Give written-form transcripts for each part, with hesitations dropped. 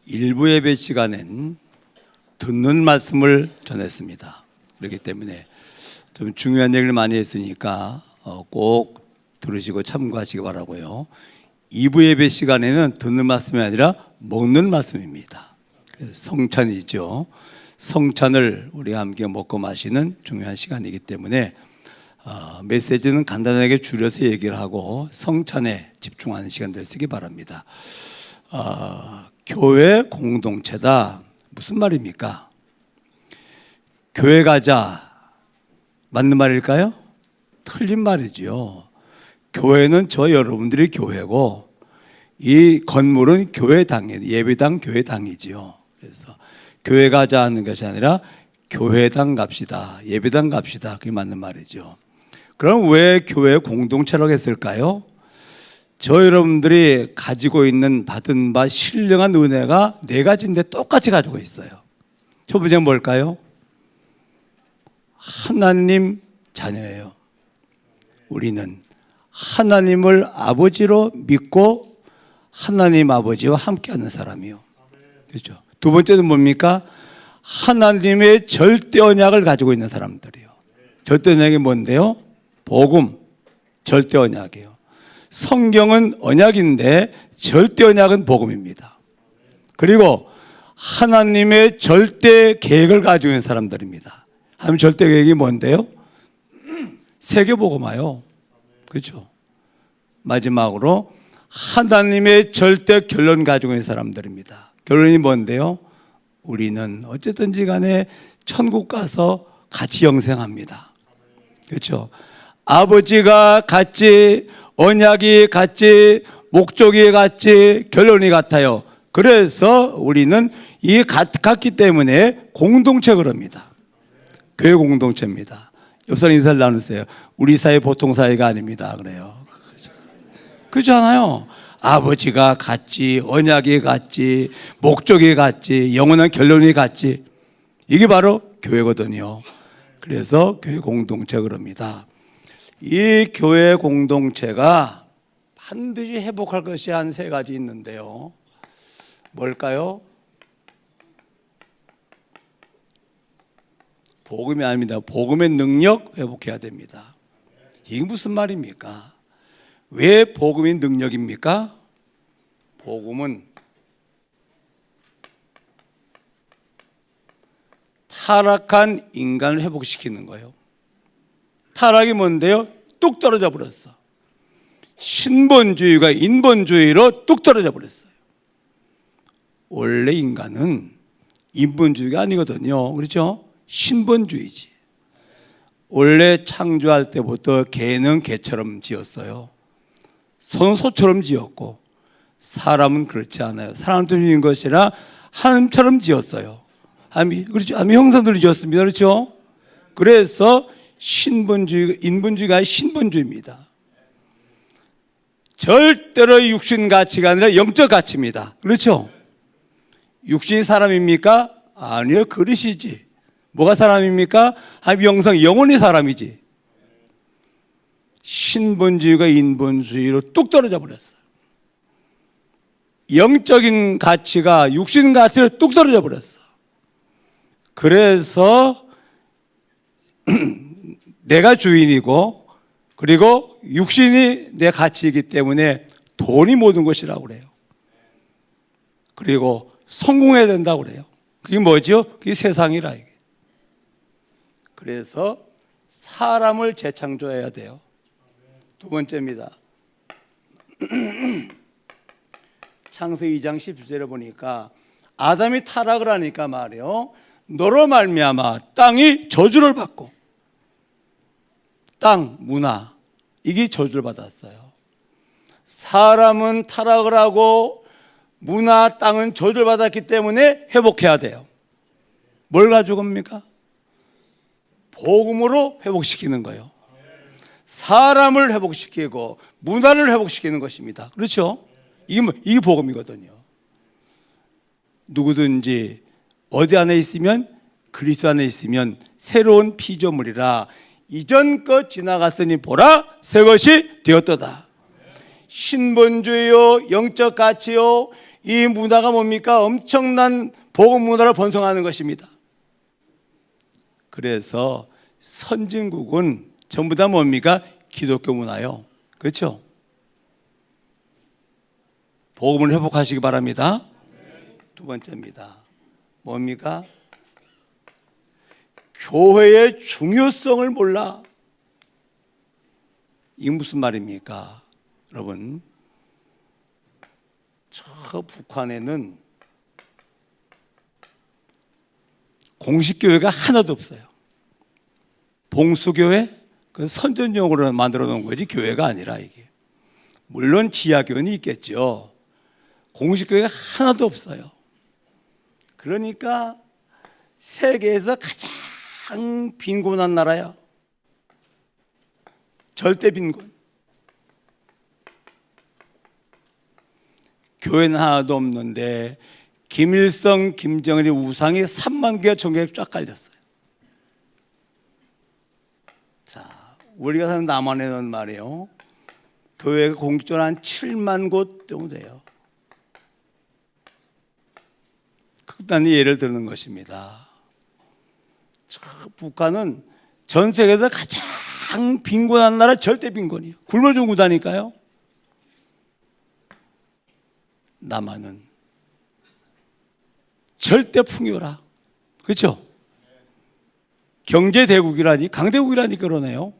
일부 예배 시간엔 듣는 말씀을 전했습니다. 그렇기 때문에 좀 중요한 얘기를 많이 했으니까 꼭 들으시고 참고하시기 바라고요. 2부 예배 시간에는 듣는 말씀이 아니라 먹는 말씀입니다. 성찬이죠. 성찬을 우리가 함께 먹고 마시는 중요한 시간이기 때문에 메시지는 간단하게 줄여서 얘기를 하고 성찬에 집중하는 시간 되시기 바랍니다. 교회 공동체다. 무슨 말입니까? 교회 가자. 맞는 말일까요? 틀린 말이지요. 교회는 저 여러분들이 교회고 이 건물은 교회당이에요. 예배당 교회당이지요. 그래서 교회 가자 하는 것이 아니라 교회당 갑시다. 예배당 갑시다. 그게 맞는 말이죠. 그럼 왜 교회 공동체라고 했을까요? 저 여러분들이 가지고 있는 받은 바 신령한 은혜가 네 가지인데 똑같이 가지고 있어요. 첫 번째는 뭘까요? 하나님 자녀예요. 우리는 하나님을 아버지로 믿고 하나님 아버지와 함께하는 사람이요. 그렇죠. 두 번째는 뭡니까? 하나님의 절대 언약을 가지고 있는 사람들이요. 절대 언약이 뭔데요? 복음, 절대 언약이에요. 성경은 언약인데 절대 언약은 복음입니다. 그리고 하나님의 절대 계획을 가지고 있는 사람들입니다. 하나님 절대 계획이 뭔데요? 세계복음화요. 그렇죠. 마지막으로 하나님의 절대 결론 가지고 있는 사람들입니다. 결론이 뭔데요? 우리는 어쨌든지 간에 천국 가서 같이 영생합니다. 그렇죠. 아버지가 같이, 언약이 같이, 목적이 같이, 결론이 같아요. 그래서 우리는 이 같기 때문에 공동체 그럽니다. 교회 공동체입니다. 옆 사람 인사를 나누세요. 우리 사회 보통 사회가 아닙니다. 그래요. 그렇잖아요. 아버지가 같이, 언약이 같이, 목적이 같이, 영원한 결론이 같이. 이게 바로 교회거든요. 그래서 교회 공동체 그럽니다. 이 교회 공동체가 반드시 회복할 것이 한 세 가지 있는데요. 뭘까요? 복음이 아닙니다. 복음의 능력 회복해야 됩니다. 이게 무슨 말입니까? 왜 복음이 능력입니까? 복음은 타락한 인간을 회복시키는 거예요. 타락이 뭔데요? 뚝 떨어져 버렸어. 신본주의가 인본주의로 뚝 떨어져 버렸어요. 원래 인간은 인본주의가 아니거든요. 그렇죠? 신본주의지. 원래 창조할 때부터 개는 개처럼 지었어요. 소는 소처럼 지었고 사람은 그렇지 않아요. 사람을 지은 것이라 하나님처럼 지었어요. 그렇죠? 하나님 형상대로 지었습니다. 그렇죠? 그래서 신본주의, 인본주의가 신본주의입니다. 절대로 육신 가치가 아니라 영적 가치입니다. 그렇죠? 육신이 사람입니까? 아니요, 그릇이지. 뭐가 사람입니까? 하나님 영성, 영혼이 사람이지. 신본주의가 인본주의로 뚝 떨어져 버렸어요. 영적인 가치가 육신 가치로 뚝 떨어져 버렸어. 그래서 내가 주인이고 그리고 육신이 내 가치이기 때문에 돈이 모든 것이라고 그래요. 그리고 성공해야 된다고 그래요. 그게 뭐죠? 그게 세상이라 이게. 그래서 사람을 재창조해야 돼요. 두 번째입니다. 창세기 2장 10절에 보니까 아담이 타락을 하니까 말이에요. 너로 말미암아 땅이 저주를 받고 땅, 문화 이게 저주를 받았어요. 사람은 타락을 하고 문화, 땅은 저주를 받았기 때문에 회복해야 돼요. 뭘 가지고 옵니까? 복음으로 회복시키는 거예요. 사람을 회복시키고 문화를 회복시키는 것입니다. 그렇죠? 이게 복음이거든요. 누구든지 어디 안에 있으면 그리스도 안에 있으면 새로운 피조물이라 이전 것 지나갔으니 보라 새 것이 되었도다. 신본주의요, 영적 가치요, 이 문화가 뭡니까? 엄청난 복음 문화를 번성하는 것입니다. 그래서 선진국은 전부 다 뭡니까? 기독교 문화요. 그렇죠? 복음을 회복하시기 바랍니다. 두 번째입니다. 뭡니까? 교회의 중요성을 몰라. 이게 무슨 말입니까? 여러분, 저 북한에는 공식 교회가 하나도 없어요. 봉수교회? 그 선전용으로 만들어 놓은 거지 교회가 아니라 이게. 물론 지하교회는 있겠죠. 공식 교회가 하나도 없어요. 그러니까 세계에서 가장 빈곤한 나라야. 절대 빈곤. 교회는 하나도 없는데 김일성, 김정일의 우상이 3만 개의 종교에 쫙 깔렸어요. 자, 우리가 사는 남한에는 말이에요. 교회가 공식적으로 한 7만 곳 정도 돼요. 극단의 예를 드는 것입니다. 저 북한은 전 세계에서 가장 빈곤한 나라, 절대 빈곤이에요. 굶어 죽는다니까요. 남한은 절대 풍요라. 그렇죠? 경제대국이라니, 강대국이라니 그러네요.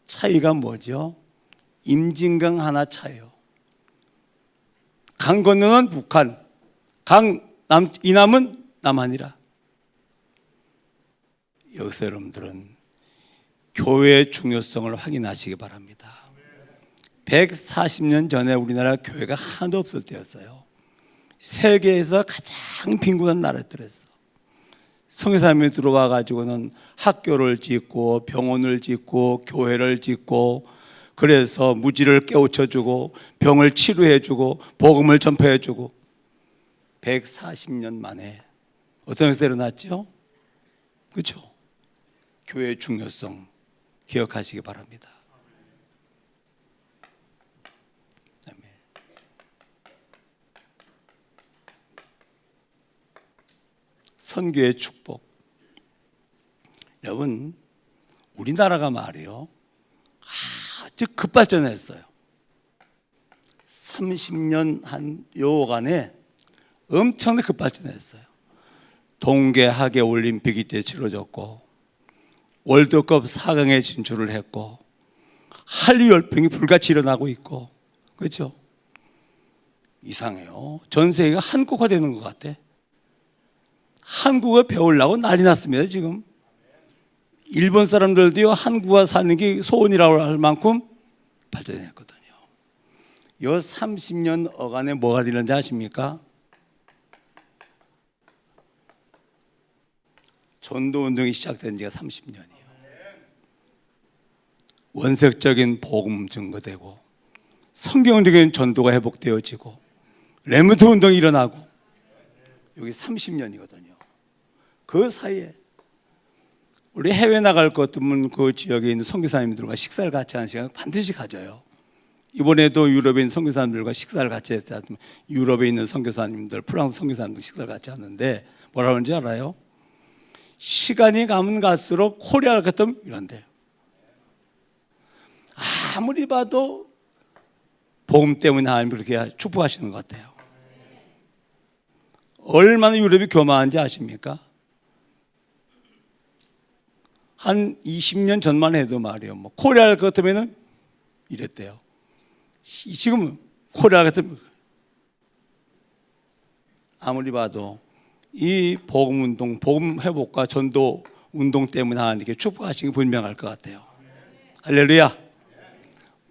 차이가 뭐죠? 임진강 하나 차예요. 강 건너는 북한, 이남은 남한이라. 여기서 여러분들은 교회의 중요성을 확인하시기 바랍니다. 140년 전에 우리나라 교회가 하나도 없을 때였어요. 세계에서 가장 빈곤한 나라들에서 선교사님이 들어와 가지고는 학교를 짓고 병원을 짓고 교회를 짓고, 그래서 무지를 깨우쳐주고 병을 치료해주고 복음을 전파해주고, 140년 만에 어떤 것이 일어났죠? 그렇죠? 교회의 중요성 기억하시기 바랍니다. 선교의 축복. 여러분, 우리나라가 말이요, 아주 급발전했어요. 30년 한 요간에 엄청나게 급발전했어요. 동계 하계 올림픽이 때 치러졌고, 월드컵 4강에 진출을 했고, 한류 열풍이 불같이 일어나고 있고, 그렇죠? 이상해요. 전 세계가 한국화 되는 것 같아. 한국어 배우려고 난리 났습니다. 지금 일본 사람들도요, 한국어 사는 게 소원이라고 할 만큼 발전했거든요. 이 30년 어간에 뭐가 되는지 아십니까? 전도운동이 시작된 지가 30년이에요. 원색적인 복음 증거되고, 성경적인 전도가 회복되어지고, 레몬트 운동이 일어나고, 여기 30년이거든요. 그 사이에 우리 해외 나갈 것 같으면 그 지역에 있는 선교사님들과 식사를 같이 하는 시간을 반드시 가져요. 이번에도 유럽에 있는 선교사님들과 식사를 같이 했을 때 유럽에 있는 선교사님들, 프랑스 선교사님들 식사를 같이 하는데 뭐라 그러는지 알아요? 시간이 가면 갈수록 코리아 같으면 이런데요. 아무리 봐도 복음 때문에 하나님 그렇게 축복하시는 것 같아요. 얼마나 유럽이 교만한지 아십니까? 한 20년 전만 해도 말이에요. 뭐 코리아 같으면은 이랬대요. 지금 코리아 같으면 아무리 봐도 이 복음 운동, 복음 회복과 전도 운동 때문에 하나님께 축복하시기 분명할 것 같아요. 할렐루야.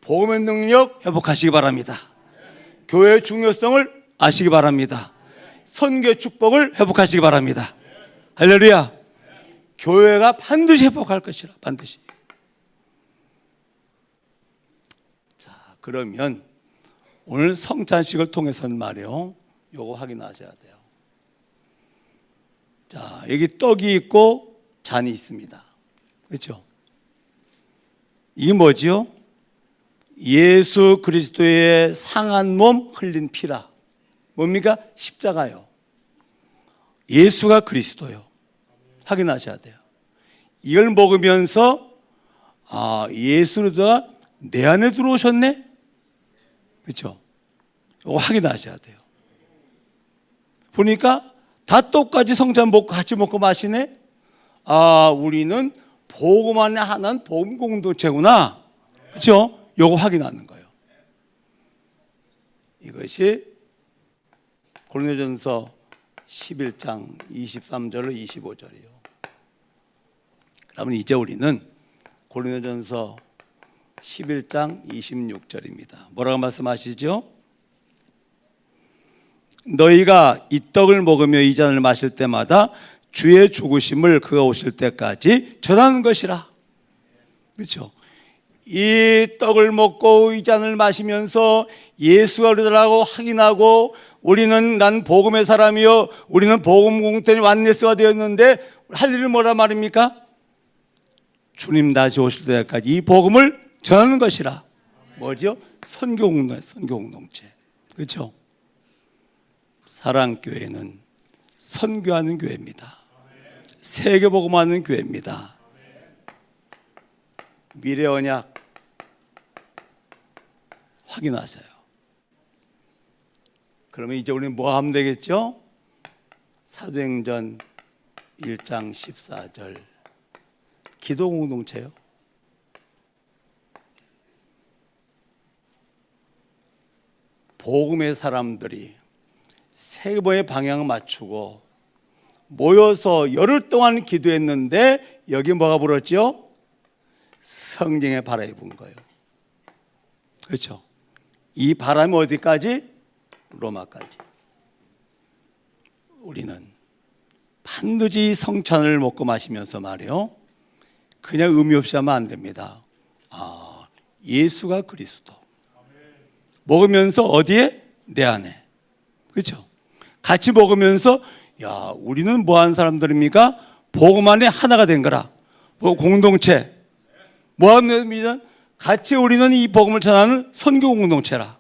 복음의 능력 회복하시기 바랍니다. 교회의 중요성을 아시기 바랍니다. 선교 축복을 회복하시기 바랍니다. 할렐루야. 교회가 반드시 회복할 것이라, 반드시. 자, 그러면 오늘 성찬식을 통해서는 말이요, 요거 확인하셔야 돼요. 자, 여기 떡이 있고 잔이 있습니다. 그렇죠? 이게 뭐지요? 예수 그리스도의 상한 몸 흘린 피라. 뭡니까? 십자가요. 예수가 그리스도요. 확인하셔야 돼요. 이걸 먹으면서 예수가 내 안에 들어오셨네? 그렇죠? 이거 확인하셔야 돼요. 보니까 다 똑같이 성찬 먹고 같이 먹고 마시네? 우리는 복음 안에 하나는 복음 공동체구나. 그렇죠? 요거 확인하는 거예요. 이것이 고린도전서 11장 23절로 25절이요. 그러면 이제 우리는 고린도전서 11장 26절입니다. 뭐라고 말씀하시죠? 너희가 이 떡을 먹으며 이 잔을 마실 때마다 주의 죽으심을 그가 오실 때까지 전하는 것이라. 그렇죠? 이 떡을 먹고 이 잔을 마시면서 예수가 우리라고 확인하고 우리는 난 복음의 사람이요 우리는 복음 공동체 완네스가 되었는데 할 일은 뭐라 말입니까? 주님 다시 오실 때까지 이 복음을 전하는 것이라. 뭐죠? 선교 공동체. 그렇죠? 사랑교회는 선교하는 교회입니다. 세계복음하는 교회입니다. 미래 언약 확인하세요. 그러면 이제 우리는 뭐 하면 되겠죠? 사도행전 1장 14절 기도 공동체요. 복음의 사람들이 세계의 방향을 맞추고 모여서 열흘 동안 기도했는데 여기 뭐가 불었죠? 성령의 바람이 분 거예요. 그렇죠? 이 바람이 어디까지? 로마까지. 우리는 반드시 성찬을 먹고 마시면서 말이요, 그냥 의미 없이 하면 안 됩니다. 예수가 그리스도 먹으면서 어디에? 내 안에. 그렇죠? 같이 먹으면서 우리는 뭐 하는 사람들입니까? 복음 안에 하나가 된 거라. 공동체. 뭐 하면 같이 우리는 이 복음을 전하는 선교 공동체라.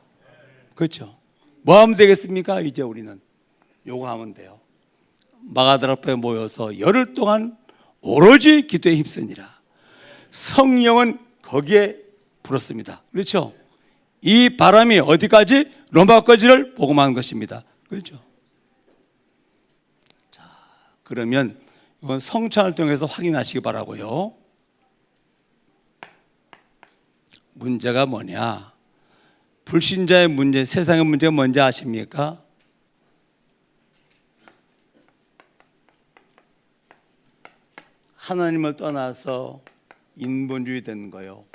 그렇죠? 뭐 하면 되겠습니까? 이제 우리는 요거 하면 돼요. 마가들 앞에 모여서 열흘 동안 오로지 기도에 힘쓰니라. 성령은 거기에 불었습니다. 그렇죠? 이 바람이 어디까지? 로마까지를 복음하는 것입니다. 그렇죠? 자, 그러면 이건 성찬을 통해서 확인하시기 바라고요. 문제가 뭐냐? 불신자의 문제, 세상의 문제가 뭔지 아십니까? 하나님을 떠나서 인본주의 되는 거예요.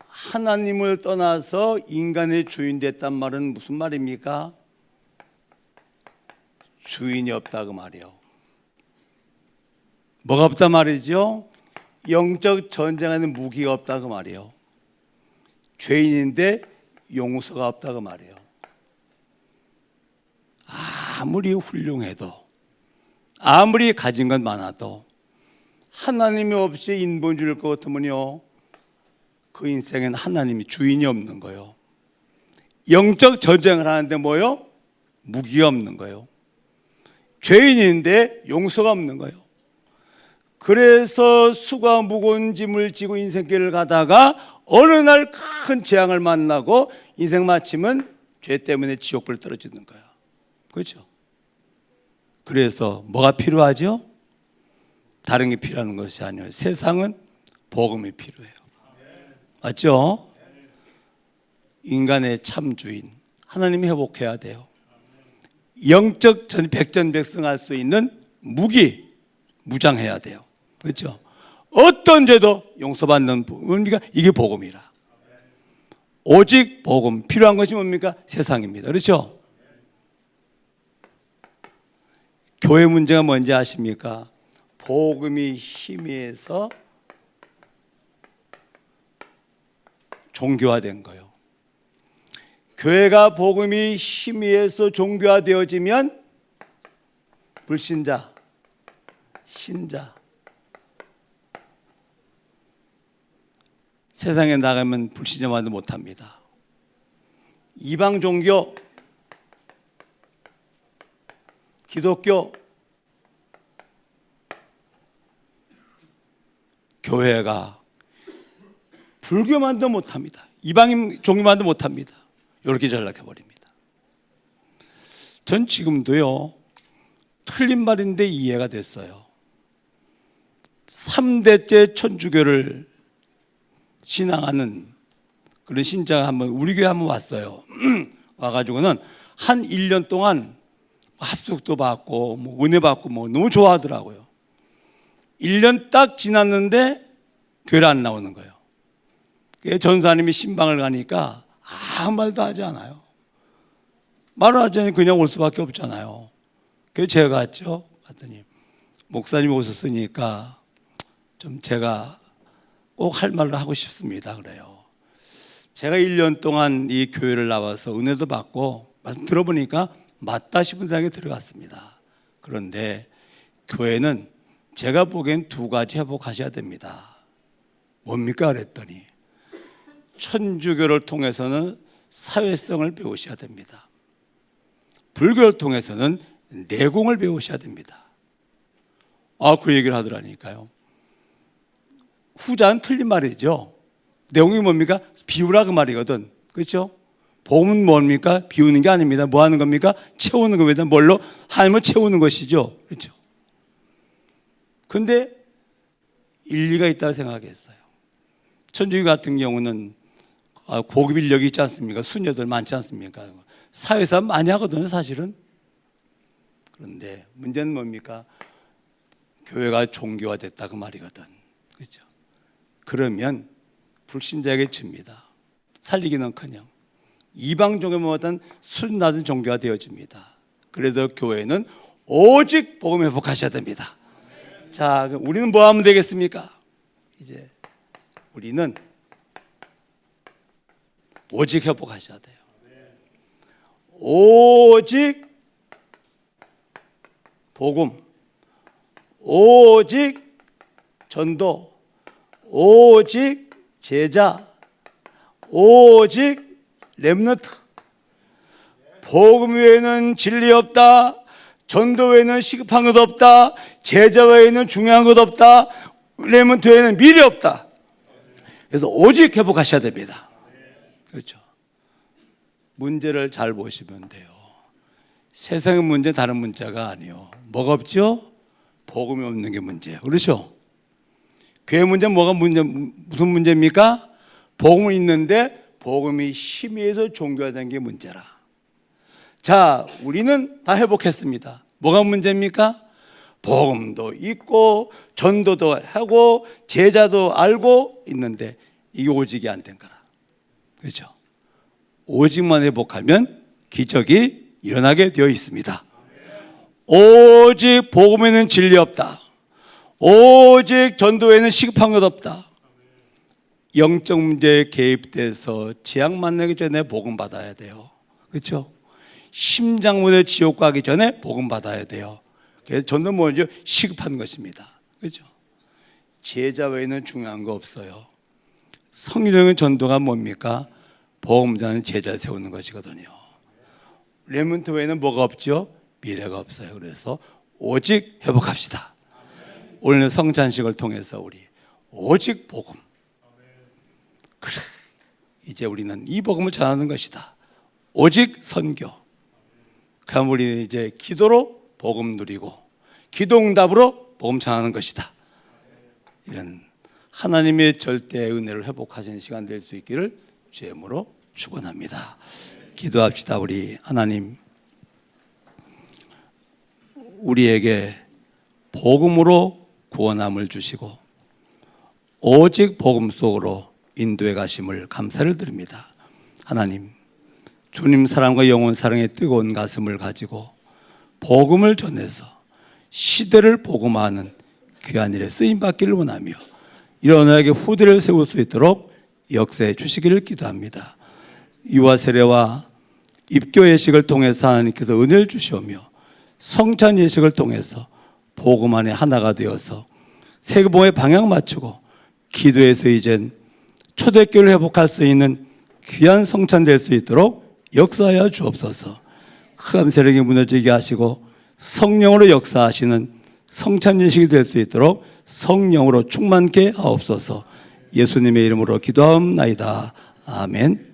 하나님을 떠나서 인간의 주인 됐단 말은 무슨 말입니까? 주인이 없다 그 말이에요. 뭐가 없다 말이죠? 영적 전쟁하는 무기가 없다 그 말이에요. 죄인인데 용서가 없다 그 말이에요. 아무리 훌륭해도 아무리 가진 건 많아도 하나님이 없이 인본주의일 것 같으면요, 그 인생엔 하나님이 주인이 없는 거예요. 영적 전쟁을 하는데 뭐요? 무기가 없는 거예요. 죄인인데 용서가 없는 거예요. 그래서 수가 무거운 짐을 지고 인생길을 가다가 어느 날 큰 재앙을 만나고 인생 마침은 죄 때문에 지옥불 떨어지는 거야. 그렇죠? 그래서 뭐가 필요하죠? 다른 게 필요한 것이 아니에요. 세상은 복음이 필요해요. 맞죠? 인간의 참 주인 하나님이 회복해야 돼요. 영적 백전백승할 수 있는 무기 무장해야 돼요. 그렇죠? 어떤 죄도 용서받는 뭡니까? 이게 복음이라. 오직 복음. 필요한 것이 뭡니까? 세상입니다. 그렇죠? 교회 문제가 뭔지 아십니까? 복음이 희미해서 종교화된 거예요. 교회가 복음이 희미해서 종교화되어지면 불신자, 신자. 세상에 나가면 불신자만도 못합니다. 이방 종교, 기독교, 교회가 불교만도 못합니다. 이방 종교만도 못합니다. 이렇게 전락해버립니다. 전 지금도요, 틀린 말인데 이해가 됐어요. 3대째 천주교를 신앙하는 그런 신자가 우리 교회 한번 왔어요. 와가지고는 한 1년 동안 합숙도 받고 은혜 받고 너무 좋아하더라고요. 1년 딱 지났는데 교회를 안 나오는 거예요. 전사님이 신방을 가니까 아무 말도 하지 않아요. 말을 하지 않으니 그냥 올 수밖에 없잖아요. 그래서 제가 갔죠. 갔더니 목사님이 오셨으니까 좀 제가 꼭 할 말을 하고 싶습니다. 그래요. 제가 1년 동안 이 교회를 나와서 은혜도 받고 말씀 들어보니까 맞다 싶은 생각이 들어갔습니다. 그런데 교회는 제가 보기엔 2가지 회복하셔야 됩니다. 뭡니까? 그랬더니 천주교를 통해서는 사회성을 배우셔야 됩니다. 불교를 통해서는 내공을 배우셔야 됩니다. 그 얘기를 하더라니까요. 후자는 틀린 말이죠. 내용이 뭡니까? 비우라 그 말이거든. 그렇죠? 복음은 뭡니까? 비우는 게 아닙니다. 뭐 하는 겁니까? 채우는 겁니다. 뭘로? 하나님을 채우는 것이죠. 그렇죠? 근데 일리가 있다고 생각했어요. 천주교 같은 경우는 고급 인력이 있지 않습니까? 수녀들 많지 않습니까? 사회에서 많이 하거든요, 사실은. 그런데 문제는 뭡니까? 교회가 종교화됐다 그 말이거든. 그렇죠? 그러면 불신자에게 집니다. 살리기는커녕 이방 종교보다는 수준 낮은 종교가 되어집니다. 그래도 교회는 오직 복음 회복하셔야 됩니다. 자, 그럼 우리는 뭐 하면 되겠습니까? 이제 우리는 오직 회복하셔야 돼요. 오직 복음, 오직 전도, 오직 제자, 오직 렘넌트. 복음 외에는 진리 없다. 전도 외에는 시급한 것 없다. 제자 외에는 중요한 것 없다. 렘넌트 외에는 미래 없다. 그래서 오직 회복하셔야 됩니다. 그렇죠? 문제를 잘 보시면 돼요. 세상의 문제 다른 문제가 아니에요. 뭐가 없죠? 복음이 없는 게 문제예요. 그렇죠? 교회 문제는 무슨 문제입니까? 복음은 있는데 복음이 희미해서 종교화된 게 문제라. 자, 우리는 다 회복했습니다. 뭐가 문제입니까? 복음도 있고 전도도 하고 제자도 알고 있는데 이게 오직이 안 된 거라. 그렇죠? 오직만 회복하면 기적이 일어나게 되어 있습니다. 오직 복음에는 진리 없다. 오직 전도에는 시급한 것 없다. 영적 문제에 개입돼서 재앙 만나기 전에 복음 받아야 돼요. 그렇죠? 심장 문제 지옥 가기 전에 복음 받아야 돼요. 그래서 전도 뭐죠? 시급한 것입니다. 그렇죠? 제자 외에는 중요한 거 없어요. 성령의 전도가 뭡니까? 복음자는 제자 세우는 것이거든요. 렘넌트 외에는 뭐가 없죠? 미래가 없어요. 그래서 오직 회복합시다. 오늘 성찬식을 통해서 우리 오직 복음. 그래, 이제 우리는 이 복음을 전하는 것이다. 오직 선교. 그럼 우리는 이제 기도로 복음 누리고 기도 응답으로 복음 전하는 것이다. 이런 하나님의 절대 은혜를 회복하시는 시간 될 수 있기를 주의 이름으로 축원합니다. 기도합시다. 우리 하나님, 우리에게 복음으로 구원함을 주시고 오직 복음 속으로 인도해 가심을 감사를 드립니다. 하나님, 주님 사랑과 영원 사랑의 뜨거운 가슴을 가지고 복음을 전해서 시대를 복음화하는 귀한 일에 쓰임받기를 원하며 일어나게 후대를 세울 수 있도록 역사해 주시기를 기도합니다. 유아 세례와 입교 예식을 통해서 하나님께서 은혜를 주시오며 성찬 예식을 통해서 복음 안에 하나가 되어서 세계복음의 방향 맞추고 기도에서 이젠 초대교회를 회복할 수 있는 귀한 성찬 될 수 있도록 역사하여 주옵소서. 흑암 세력이 무너지게 하시고 성령으로 역사하시는 성찬 인식이 될 수 있도록 성령으로 충만케 하옵소서. 예수님의 이름으로 기도하옵나이다. 아멘.